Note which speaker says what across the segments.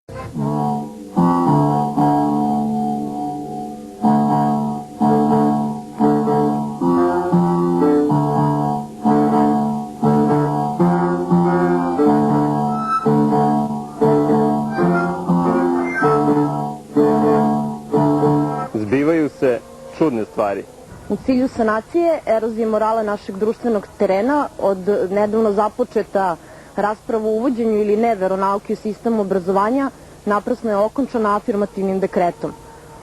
Speaker 1: Zbivaju se čudne stvari.
Speaker 2: U cilju sanacije erozije morala našeg društvenog terena od nedavno započeta rasprava o uvođenju ili ne veronauke u sistemu obrazovanja naprasno je okončana afirmativnim dekretom.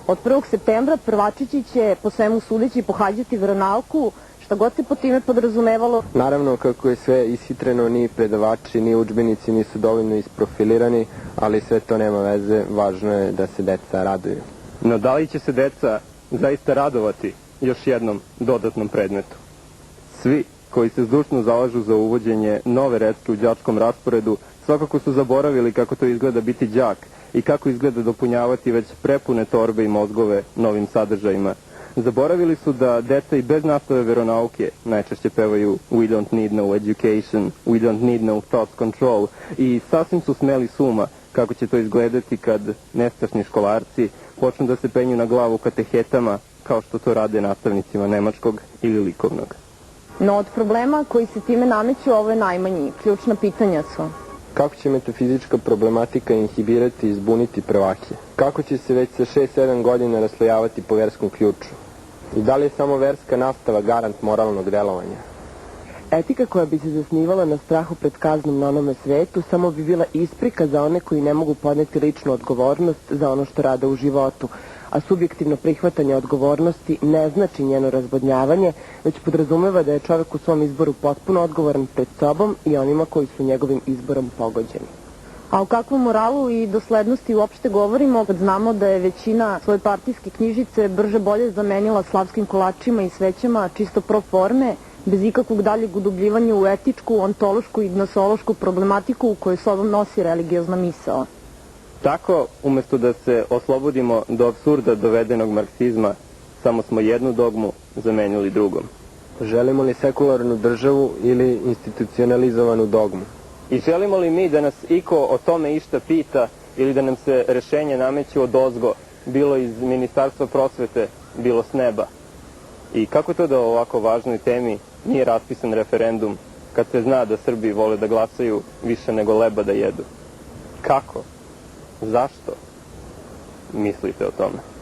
Speaker 2: Od 1. septembra prvačići će po svemu sudeći pohađati veronauku, šta god se po time podrazumevalo.
Speaker 3: Naravno, kako je sve ishitreno, ni predavači, ni udžbenici nisu dovoljno isprofilirani, ali sve to nema veze, važno je da se deca raduju.
Speaker 1: No da li će se deca zaista radovati još jednom dodatnom predmetu? Svi koji se zdušno zalažu za uvođenje nove retke u đačkom rasporedu svakako su zaboravili kako to izgleda biti đak i kako izgleda dopunjavati već prepune torbe i mozgove novim sadržajima. Zaboravili su da deca i bez nastave veronauke najčešće pevaju We don't need no education, we don't need no thought control i sasvim su smeli s uma kako će to izgledati kad nestašni školarci počnu da se penju na glavu katehetama kao što to rade nastavnicima nemačkog ili likovnog.
Speaker 2: No od problema koji se time nameću ovo je najmanji. Ključna pitanja su:
Speaker 3: kako će metafizička problematika inhibirati i zbuniti prvake? Kako će se već sa 6-7 godina raslojavati po verskom ključu? I da li je samo verska nastava garant moralnog delovanja?
Speaker 4: Etika koja bi se zasnivala na strahu pred kaznom na onome svetu samo bi bila isprika za one koji ne mogu podneti ličnu odgovornost za ono što rade u životu, a subjektivno prihvatanje odgovornosti ne znači njeno razvodnjavanje, već podrazumeva da je čovjek u svom izboru potpuno odgovoran pred sobom i onima koji su njegovim izborom pogođeni.
Speaker 2: A o kakvom moralu i doslednosti uopšte govorimo kad znamo da je većina svoje partijske knjižice brže bolje zamenila slavskim kolačima i svećama čisto pro forme, bez ikakvog daljeg udubljivanja u etičku, ontološku i gnosološku problematiku u kojoj sobom nosi religiozna misao.
Speaker 1: Tako, umjesto da se oslobodimo do apsurda dovedenog marksizma, samo smo jednu dogmu zamenili drugom.
Speaker 3: Želimo li sekularnu državu ili institucionalizovanu dogmu?
Speaker 1: I želimo li mi da nas iko o tome išta pita ili da nam se rešenje nameću odozgo, bilo iz Ministarstva prosvete, bilo s neba? I kako to da o ovako važnoj temi nije raspisan referendum kad se zna da Srbi vole da glasaju više nego leba da jedu? Kako? Zašto mislite o tome?